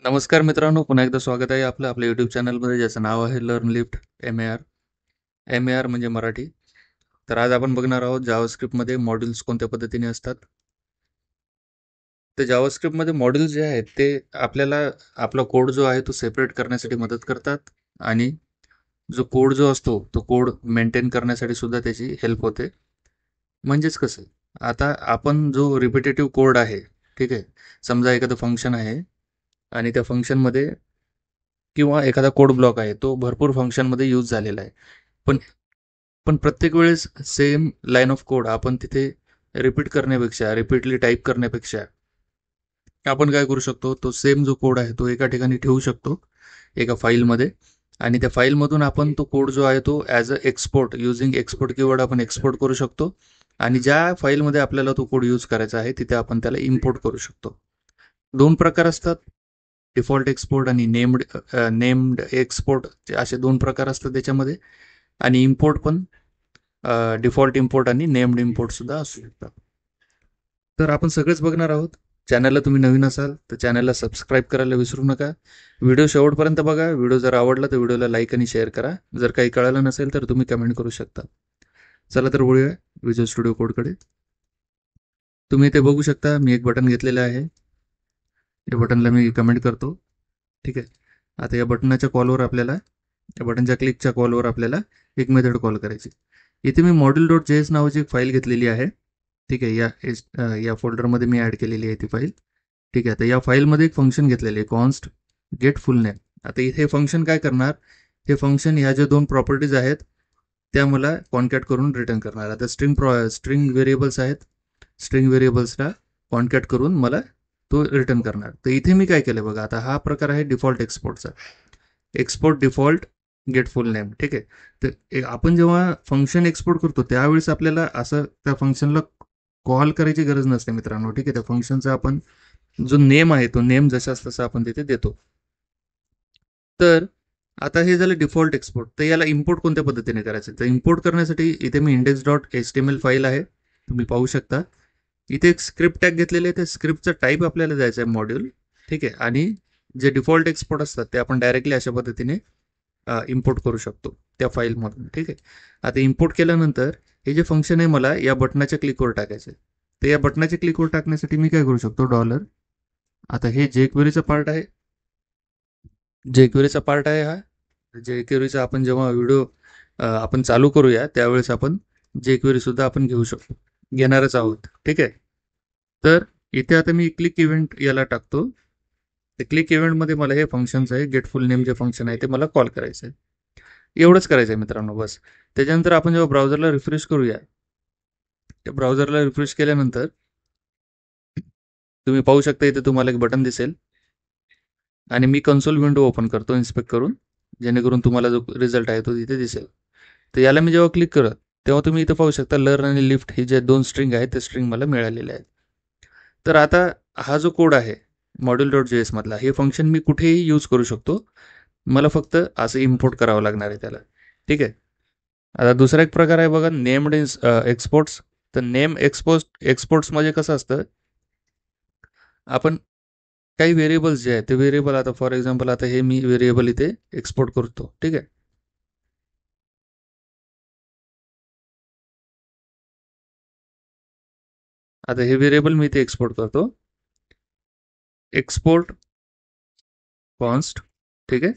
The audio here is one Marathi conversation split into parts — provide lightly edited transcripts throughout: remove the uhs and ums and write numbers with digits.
नमस्कार मित्रांनो, पुन्हा एकदा स्वागत आहे आपल्या यूट्यूब चॅनलमध्ये, ज्याचं नाव आहे लर्न लिफ्ट MAR. MAR म्हणजे मराठी. तर आज आपण बघणार आहोत जावास्क्रिप्टमध्ये मॉड्यूल्स कोणत्या पद्धतीने असतात. तर जावास्क्रिप्टमध्ये मॉड्यूल्स जे आहेत ते आपल्याला आपला कोड जो आहे तो सेपरेट करण्यासाठी मदत करतात, आणि जो कोड जो असतो तो कोड मेंटेन करण्यासाठी सुद्धा त्याची हेल्प होते. म्हणजेच कसं, आता आपण जो रिपिटेटिव्ह कोड आहे, ठीक आहे, समजा एखादं फंक्शन आहे आणि त्या फंक्शनमध्ये किंवा एखादा कोड ब्लॉक आहे, तो भरपूर फंक्शनमध्ये यूज झालेला आहे. पण पण प्रत्येक वेळेस सेम लाईन ऑफ कोड आपण तिथे रिपीट करण्यापेक्षा, रिपीटली टाईप करण्यापेक्षा, आपण काय करू शकतो, तो सेम जो कोड आहे तो एका ठिकाणी ठेवू शकतो, एका फाईलमध्ये. आणि त्या फाईलमधून आपण तो कोड जो आहे तो as a export, using export keyword आपण एक्सपोर्ट करू शकतो. आणि ज्या फाईलमध्ये आपल्याला तो कोड यूज करायचा आहे तिथे आपण त्याला इम्पोर्ट करू शकतो. दोन प्रकार असतात, डिफॉल्ट एक्सपोर्ट आणि नेम्ड एक्सपोर्ट, असे दोन प्रकार असतात त्याच्यामध्ये. आणि इम्पोर्ट पण डिफॉल्ट इम्पोर्ट आणि नेम्ड इम्पोर्ट सुद्धा असू शकतात. तर आपण सगळेच बघणार आहोत. चॅनलला तुम्ही नवीन असाल तर चॅनलला सबस्क्राईब करायला विसरू नका. व्हिडिओ शेवटपर्यंत बघा. व्हिडिओ जर आवडला तर व्हिडिओला लाईक आणि शेअर करा. जर काही कळालं नसेल तर तुम्ही कमेंट करू शकता. चला तर वळूया विज्युअल स्टुडिओ कोडकडे. तुम्ही इथे बघू शकता, मी एक बटन घेतलेलं आहे. या बटनला मी कमेंट करतो. ठीक आहे. आता या बटनाच्या कॉलवर आपल्याला, या बटनच्या क्लिकच्या कॉलवर आपल्याला एक मेथड कॉल करायची. इथे मी module.js नावाची एक फाईल घेतलेली आहे. ठीक आहे. या फोल्डरमध्ये मी ॲड केलेली आहे ती फाईल. ठीक आहे. तर या फाईलमध्ये एक फंक्शन घेतलेले आहे, कॉन्स्ट गेट फुल नेम. आता इथे फंक्शन काय करणार, हे फंक्शन ह्या ज्या दोन प्रॉपर्टीज आहेत त्या मला कॉन्कॅट करून रिटर्न करणार. आता स्ट्रिंग व्हेरिएबल्स आहेत, स्ट्रिंग व्हेरिएबल्सला कॉन्कॅट करून मला तो रिटर्न करणार. तर इथे मी काय केलं बघा, आता हा प्रकार आहे डिफॉल्ट एक्सपोर्टचा. Export default get full name. ठीक आहे. तर आपण जेव्हा फंक्शन एक्सपोर्ट करतो त्यावेळेस आपल्याला असं त्या फंक्शनला कॉल करायची गरज नसते मित्रांनो. ठीक आहे. त्या फंक्शनचा आपण जो नेम आहे तो नेम जसाच तसा आपण तिथे देतो. तर आता हे झालं डिफॉल्ट एक्सपोर्ट. तर याला इम्पोर्ट कोणत्या पद्धतीने करायचं, तर इम्पोर्ट करण्यासाठी इथे मी index.html फाईल आहे, तुम्ही पाहू शकता. इथे एक स्क्रिप्ट टॅग घेतलेले आहे, त्या स्क्रिप्टचा टाईप आपल्याला द्यायचा आहे मॉड्यूल. ठीक आहे. आणि जे डिफॉल्ट एक्सपोर्ट असतात ते आपण डायरेक्टली अशा पद्धतीने इम्पोर्ट करू शकतो त्या फाईलमधून. ठीक आहे. आता इम्पोर्ट केल्यानंतर हे जे फंक्शन आहे मला या बटनाच्या क्लिकवर टाकायचं आहे. तर या बटनाच्या क्लिकवर टाकण्यासाठी मी काय करू शकतो, डॉलर, आता हे जेक्वेरीचा पार्ट आहे, जेक्वेरीचा पार्ट आहे हा. जेक्वेरीचा आपण जेव्हा व्हिडिओ आपण चालू करूया त्यावेळेस आपण जेक्वेरी सुद्धा आपण घेऊ शकतो, घेणारच आहोत. ठीक आहे. तर इथे आता मी क्लिक इव्हेंट याला टाकतो. तर क्लिक इव्हेंटमध्ये मला हे फंक्शन्स आहे, गेट फुल नेम जे फंक्शन आहे ते मला कॉल करायचं आहे. एवढंच करायचं आहे मित्रांनो, बस. त्याच्यानंतर आपण जेव्हा ब्राउझरला रिफ्रेश करूया, त्या ब्राउझरला रिफ्रेश केल्यानंतर तुम्ही पाहू शकता इथे तुम्हाला एक बटन दिसेल. आणि मी कन्सोल विंडो ओपन करतो इन्स्पेक्ट करून, जेणेकरून तुम्हाला जो रिझल्ट आहे तो तिथे दिसेल. तर याला मी जेव्हा क्लिक करत तेव्हा तुम्ही इथे पाहू शकता लर्न आणि लिफ्ट ही जे दोन स्ट्रिंग आहेत ते स्ट्रिंग मला मिळालेले आहेत. तर आता हा जो कोड आहे module.js मधला, हे फंक्शन मी कुठेही यूज करू शकतो. मला फक्त असं इम्पोर्ट करावं लागणार आहे त्याला. ठीक आहे. आता दुसरा एक प्रकार आहे बघा, नेम्ड एक्सपोर्ट्स. तर नेम एक्सपोर्ट्स म्हणजे कसं असतं, आपण काही व्हेरिएबल्स जे आहेत ते व्हेरिएबल, आता फॉर एक्झाम्पल आता हे मी व्हेरिएबल इथे एक्सपोर्ट करतो. ठीक आहे. आता हे व्हेरिएबल मी इथे एक्सपोर्ट करतो, एक्सपोर्ट कॉन्स्ट. ठीक आहे.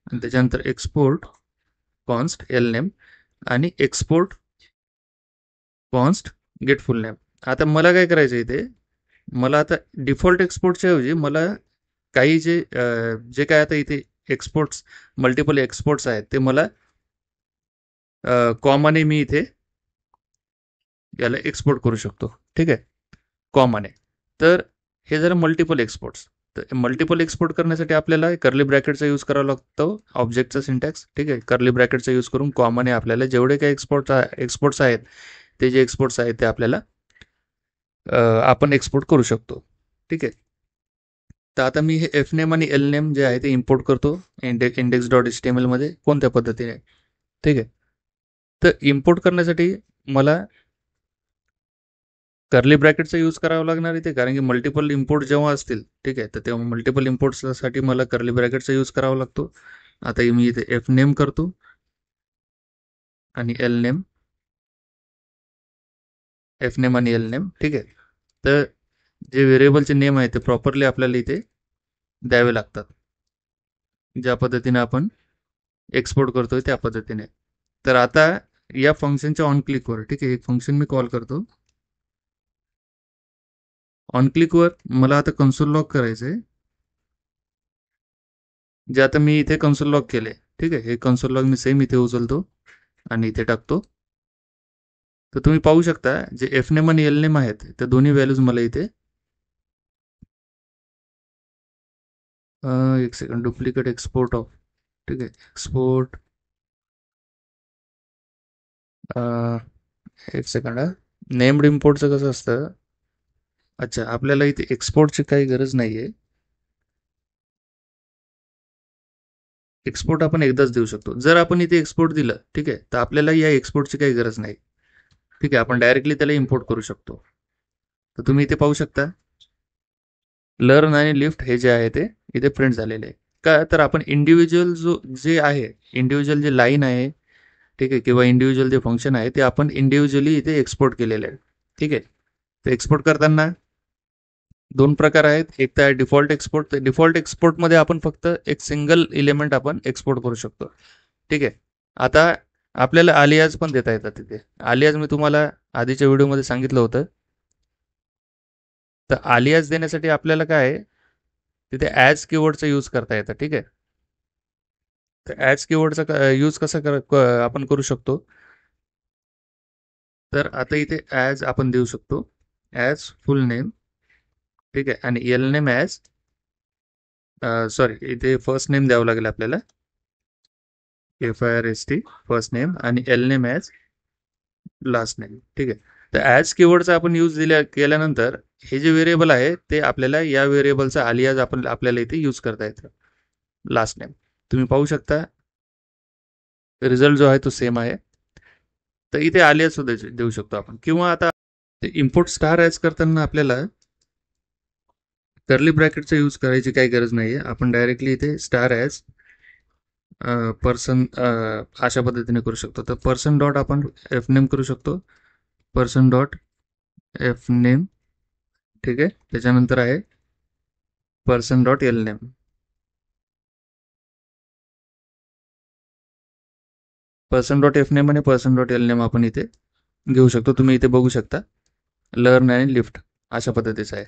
आणि त्याच्यानंतर एक्सपोर्ट कॉन्स्ट एल नेम आणि export const gate full name. आता मला काय करायचं इथे, मला आता डिफॉल्ट एक्सपोर्टच्या ऐवजी मला काही जे काय आता इथे एक्सपोर्ट्स, मल्टिपल एक्सपोर्ट्स आहेत ते मला कॉमाने मी इथे याला एक्सपोर्ट करू शकतो. ठीक आहे, कॉमाने. तर हे जर मल्टिपल एक्सपोर्ट्स, तर मल्टिपल एक्सपोर्ट करण्यासाठी आपल्याला कर्ली ब्रॅकेटचा यूज करावा लागतो, ऑब्जेक्टचा सिंटॅक्स. ठीक आहे. कर्ली ब्रॅकेटचा यूज करून कॉमाने आपल्याला जेवढे काही एक्सपोर्ट्स आहेत, ते जे एक्सपोर्ट्स आहेत ते आपल्याला आपण एक्सपोर्ट करू शकतो. ठीक आहे. तर आता मी हे एफ नेम आणि एल नेम जे आहे ते इम्पोर्ट करतो index.html मध्ये कोणत्या पद्धतीने. ठीक आहे. तर इम्पोर्ट करण्यासाठी मला कर्ली ब्रॅकेटचा यूज करावा लागणार इथे, कारण की मल्टिपल इम्पोर्ट जेव्हा असतील, ठीक आहे, तर तेव्हा मल्टिपल इम्पोर्ट्ससाठी मला कर्ली ब्रॅकेटचा यूज करावा लागतो. आता मी इथे एफ नेम करतो आणि एल नेम, एफ नेम आणि एल नेम, ठीक आहे. तर जे व्हेरिएबलचे नेम आहे ते प्रॉपरली आपल्याला इथे द्यावे लागतात, ज्या पद्धतीने आपण एक्सपोर्ट करतोय त्या पद्धतीने. तर आता या फंक्शनच्या ऑन क्लिकवर, ठीक आहे, एक फंक्शन मी कॉल करतो. ऑन क्लिकवर मला आता कन्सोल लॉग करायचंय, जे आता मी इथे कन्सोल लॉग केले, ठीक आहे. हे कन्सोल लॉग मी सेम इथे उचलतो आणि इथे टाकतो. तर तुम्ही पाहू शकता जे एफ नेम आणि एल नेम आहेत त्या दोन्ही व्हॅल्यूज मला इथे, एक सेकंड, डुप्लिकेट एक्सपोर्ट ऑफ, ठीक आहे, एक्सपोर्ट, एक सेकंड हा. नेम्ड इम्पोर्टचं कसं असतं, अच्छा, आपल्याला इथे एक्सपोर्टची काही गरज नाहीये. एक्सपोर्ट आपण एकदाच देऊ शकतो. जर आपण इथे एक्सपोर्ट दिलं, ठीक आहे, तर आपल्याला या एक्सपोर्टची काही गरज नाही, ठीक आहे. आपण डायरेक्टली त्याला इम्पोर्ट करू शकतो. तर तुम्ही इथे पाहू शकता लर्न आणि लिफ्ट हे जे आहे ते इथे प्रिंट झालेले आहे. का तर आपण इंडिव्हिज्युअल जे आहे, इंडिव्हिज्युअल जे लाईन आहे, ठीक आहे, किंवा इंडिव्हिज्युअल जे फंक्शन आहे ते आपण इंडिव्हिज्युअली इथे एक्सपोर्ट केलेले आहे, ठीक आहे. तर एक्सपोर्ट करताना दोन प्रकार आहेत. एक तर डिफॉल्ट एक्सपोर्ट. डिफॉल्ट एक्सपोर्टमध्ये आपण फक्त एक सिंगल इलेमेंट आपण एक्सपोर्ट करू शकतो, ठीक आहे. आता आपल्याला आलियाज पण देता येतात तिथे. आलियाज मी तुम्हाला आधीच्या व्हिडिओमध्ये सांगितलं होतं. तर आलियाज देण्यासाठी आपल्याला काय आहे, तिथे ॲज कीवर्डचा यूज करता येतं, ठीक आहे. तर ॲज कीवर्डचा यूज कसा आपण करू शकतो, तर आता इथे ॲज आपण देऊ शकतो, ॲज फुल नेम, ठीक आहे, आणि एल नेम ॲज, सॉरी, इथे फर्स्ट नेम द्यावं लागेल आपल्याला, FIRST फर्स्ट नेम, आणि L name as last name, ठीक आहे. तर ॲज कीवर्डचा आपण यूज केल्यानंतर हे जे व्हेरिएबल आहे ते आपल्याला या व्हेरिएबलचा आलियाज आपल्याला इथे यूज करता येतं, लास्ट नेम. तुम्ही पाहू शकता रिझल्ट जो आहे तो सेम आहे. तर इथे आलियाज सुद्धा देऊ शकतो आपण. किंवा आता इम्पोर्ट स्टार ॲज करताना आपल्याला कर्ली ब्रॅकेटचा यूज करायची काही गरज नाहीये. आपण डायरेक्टली इथे स्टार ॲज पर्सन अशा पद्धतीने करू शकतो. तर पर्सन डॉट आपण एफ नेम करू शकतो, पर्सन डॉट एफ नेम, ठीक आहे. त्याच्यानंतर आहे person dot L name. Person dot F name आणि पर्सन डॉट एल नेम आपण इथे घेऊ शकतो. तुम्ही इथे बघू शकता लर्न आणि लिफ्ट अशा पद्धतीचं आहे.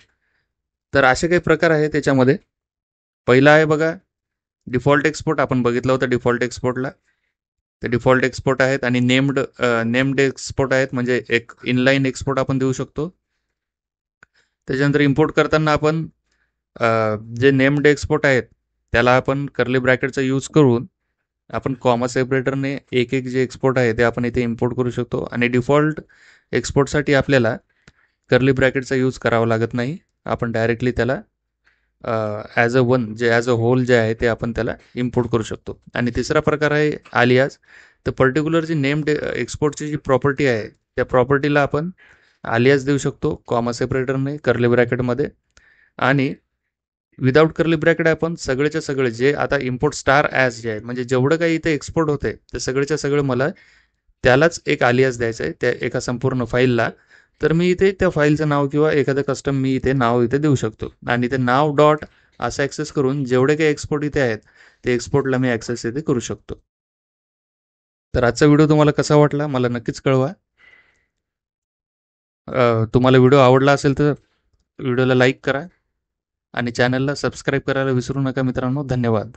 तर असे काही प्रकार आहे त्याच्यामध्ये. पहिला आहे बघा डिफॉल्ट एक्सपोर्ट. आपण बघितलं होतं डिफॉल्ट एक्सपोर्टला. ते डिफॉल्ट एक्सपोर्ट आहेत आणि नेम्ड एक्सपोर्ट आहेत, म्हणजे एक इनलाईन एक्सपोर्ट आपण देऊ शकतो. त्याच्यानंतर इम्पोर्ट करताना आपण जे नेम्ड एक्सपोर्ट आहेत त्याला आपण कर्ली ब्रॅकेटचा यूज करून आपण कॉमा सेपरेटरने एक एक जे एक्सपोर्ट आहे ते आपण इथे इम्पोर्ट करू शकतो. आणि डिफॉल्ट एक्सपोर्टसाठी आपल्याला कर्ली ब्रॅकेटचा यूज करावा लागत नाही. आपण डायरेक्टली त्याला ॲज अ वन, जे ॲज अ होल जे आहे ते आपण त्याला इम्पोर्ट करू शकतो. आणि तिसरा प्रकार आहे आलियाज. तर पर्टिक्युलर जी नेम्ड एक्सपोर्टची जी प्रॉपर्टी आहे त्या प्रॉपर्टीला आपण आलियाज देऊ शकतो कॉमा सेपरेटरने कर्ली ब्रॅकेटमध्ये. आणि विदाऊट कर्ली ब्रॅकेट आपण सगळेच्या सगळे जे आता इम्पोर्ट स्टार ॲज जे आहे, म्हणजे जेवढं काही इथे एक्सपोर्ट होते ते सगळेच्या सगळं मला त्यालाच एक आलियाज द्यायचं आहे त्या एका संपूर्ण फाईलला. तर मी इथे त्या फाईलचं नाव किंवा एखादं कस्टम मी इथे नाव इथे देऊ शकतो आणि ते नाव डॉट असं ॲक्सेस करून जेवढे काही एक्सपोर्ट इथे आहेत ते एक्सपोर्टला मी ॲक्सेस इथे करू शकतो. तर आजचा व्हिडिओ तुम्हाला कसा वाटला मला नक्कीच कळवा. तुम्हाला व्हिडिओ आवडला असेल तर व्हिडिओला लाईक करा आणि चॅनलला सबस्क्राईब करायला विसरू नका मित्रांनो. धन्यवाद.